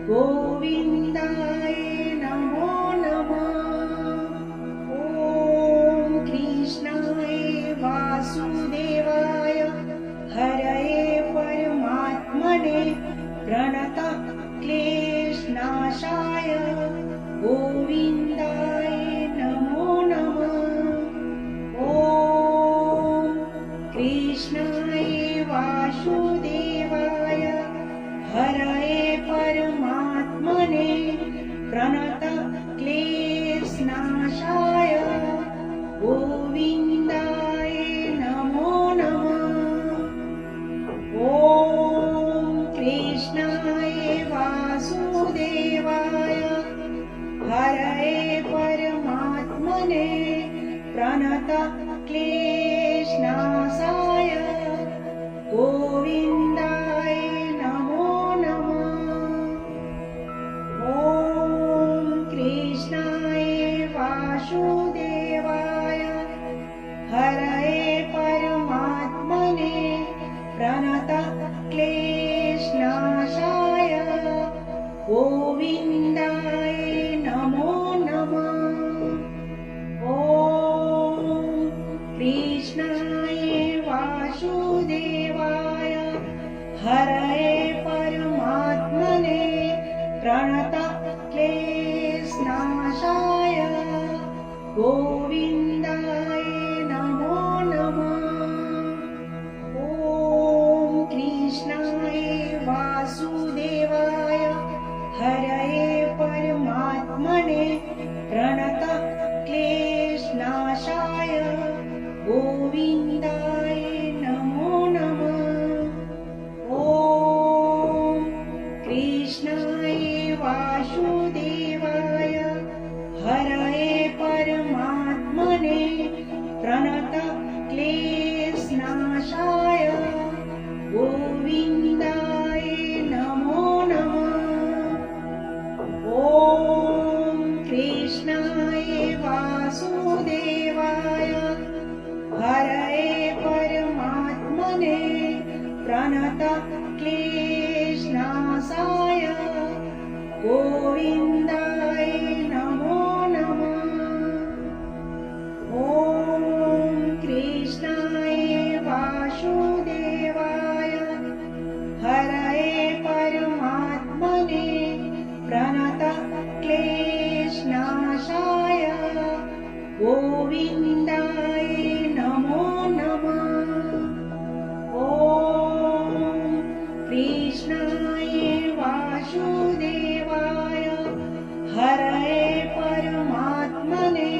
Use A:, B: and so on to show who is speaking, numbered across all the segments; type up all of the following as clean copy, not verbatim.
A: गोविन्दाय नमो नमः। ॐ कृष्णाय वासुदेवाय हरये परमात्मने प्रणतः क्लेशनाशाय गोविन्दाय नमो नमः। ॐ कृष्णाय वासुदेवाय हरये परमात्मने प्रणतः क्लेशनाशाय गोविन्दाय नमो नमः। ॐ कृष्णाय वासुदेवाय हरये परमात्मने प्रणतः क्लेशनाशाय गोविन्दाय नमो नमः। ॐ कृष्णाय वासुदेवाय हरये परमात्मने प्रणतः क्लेशनाशाय गोविन्दाय नमो नमः। ॐ कृष्णाय वासुदेवाय हरये परमात्मने प्रणतः क्लेशनाशाय गोविन्दाय नमो नमः। ॐ कृष्णाय वासुदेवाय हरये परमात्मने प्रणतः क्लेशनाशाय गोविन्दाय नमो नमः। ॐ कृष्णाय वासुदेवाय हरये परमात्मने प्रणतः क्लेशनाशाय गोविन्दाय नमो नमः। ॐ कृष्णाय वासुदेवाय हरये परमात्मने प्रणतः क्लेशनाशाय गोविन्दाय नमो नमः। ॐ कृष्णाय वासुदेवाय हरये परमात्मने प्रणतः क्लेशनाशाय गोविन्दाय नमो नमः। ॐ कृष्णाय वासुदेवाय हरये परमात्मने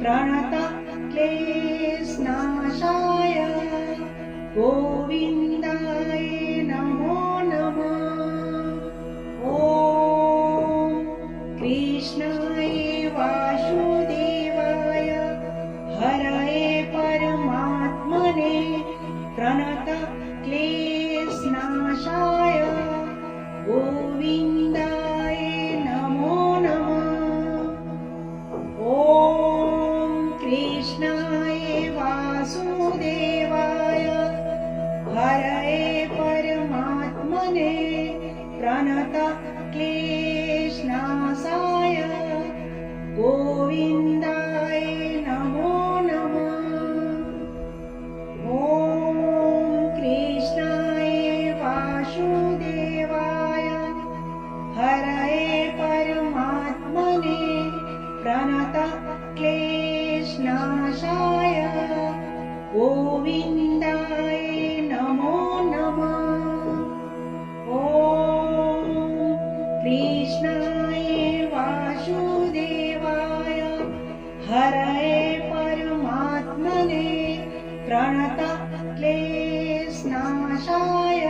A: प्रणतः क्लेशनाशाय गोविन्दाय नमो नमः। ॐ कृष्णाय वासुदेवाय हरये परमात्मने प्रणतः क्लेशनाशाय गोविन्दाय नमो नमः। ॐ कृष्णाय वासुदेवाय हरये परमात्मने प्रणतः क्लेशनाशाय गोविन्दाय नमो नमः। ॐ कृष्णाय वासुदेवाय हरये परमात्मने प्रणतः क्लेशनाशाय गोविन्दाय नमो नमः। ॐ कृष्णाय वासुदेवाय हरये परमात्मने प्रणतः क्लेशनाशाय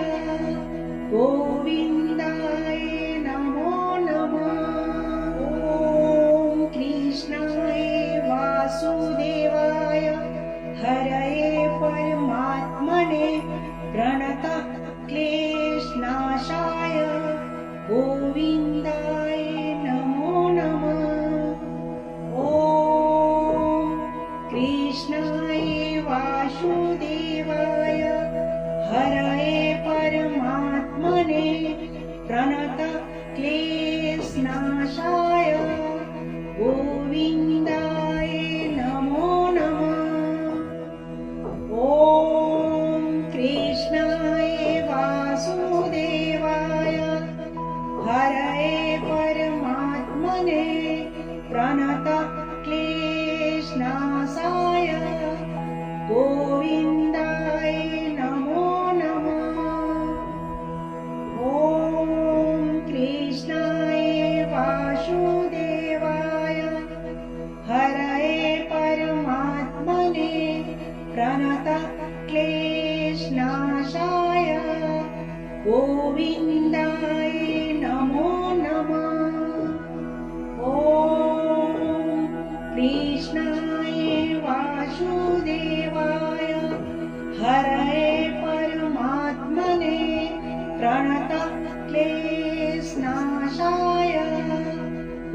A: गोविन्दाय नमो नमः। ॐ कृष्णाय वासुदेवाय हरये परमात्मने प्रणतः क्लेशनाशाय गोविन्दाय नमो नमः। ॐ कृष्णाय वासुदेवाय हरये परमात्मने प्रणतः क्लेशनाशाय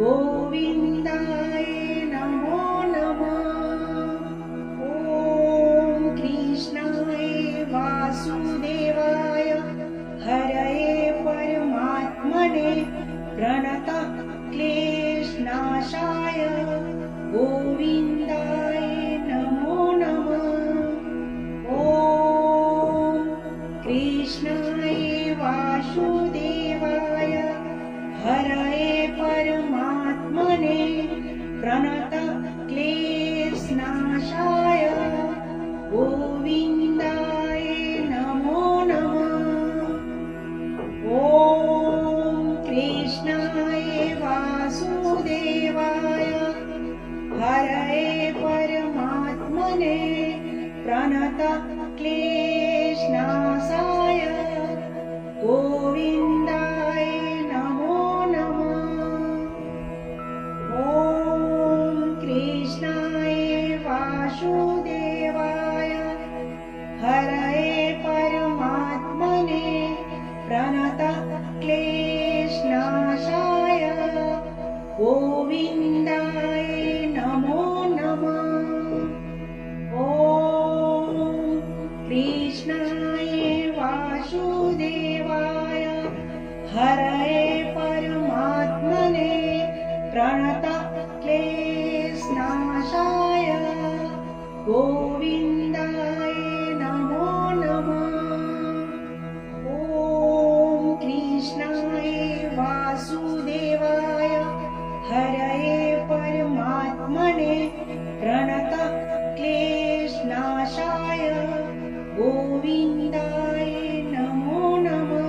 A: गोविन्दाय नमो नमः। ॐ कृष्णाय वासुदेवाय हरये परमात्मने प्रणतः क्लेशनाशाय गोविन्दाय नमो नमः। ॐ कृष्णाय वासुदेवाय हरये परमात्मने प्रणतः क्लेशनाशाय गोविन्दाय नमो नमः। ॐ कृष्णाय वासुदेवाय हरये परमात्मने प्रणतः क्लेशनाशाय गोविन्दाय नमो नमः। ॐ कृष्णाय वासुदेवाय हरये परमात्मने प्रणतः क्लेशनाशाय गोविन्दाय नमो नमः। ॐ कृष्णाय वासुदेवाय हरये परमात्मने प्रणतः क्लेशनाशाय गोविन्दाय नमो नमः। ॐ कृष्णाय वासुदेवाय हरये परमात्मने प्रणतः क्लेशनाशाय गोविन्दाय नमो नमः।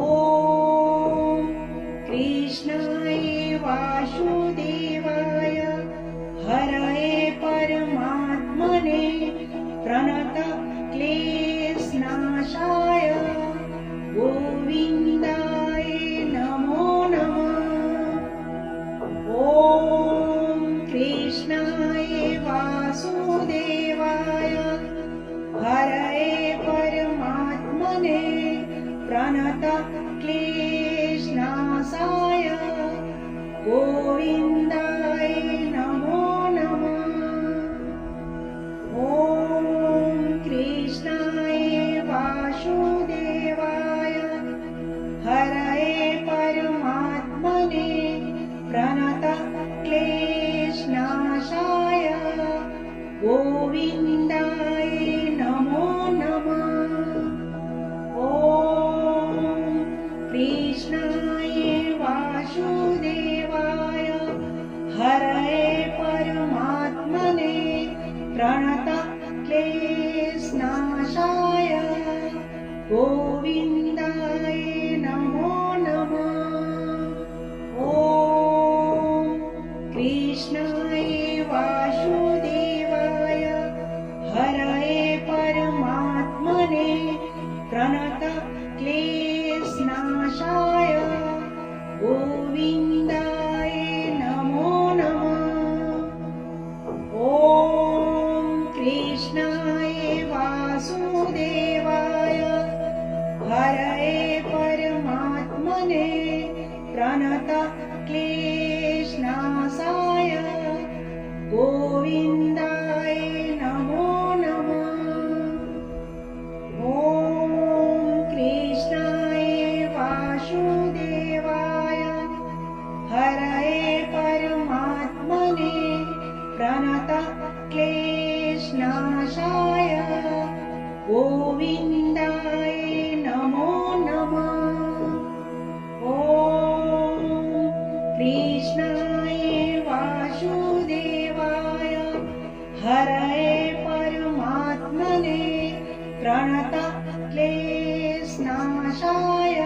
A: ॐ कृष्णाय वासुदेवाय हरये परमात्मने प्रणतः क्लेशनाशाय गोविन्दाय नमो नमः। ॐ कृष्णाय वासुदेवाय हरये परमात्मने प्रणतः क्लेशनाशाय गोविन्दाय नमो नमः। ॐ कृष्णाय वासुदेवाय हरये परमात्मने प्रणतः क्लेशनाशाय गोविन्दाय नमो नमः। ॐ कृष्णाय वासुदेवाय हरये परमात्मने प्रणतः क्लेशनाशाय गोविन्दाय नमो नमः। ॐ कृष्णाय वासुदेवाय हरये परमात्मने प्रणतः क्लेशनाशाय गोविन्दाय नमो नमः। ॐ कृष्णाय वासुदेवाय हरये परमात्मने प्रणतः क्लेशनाशाय गोविन्दाय नमो नमः। ॐ कृष्णाय वासुदेवाय हरये परमात्मने प्रणतः क्लेशनाशाय गोविन्दाय नमो नमः। ॐ कृष्णाय वासुदेवाय हरये परमात्मने प्रणतः क्लेशनाशाय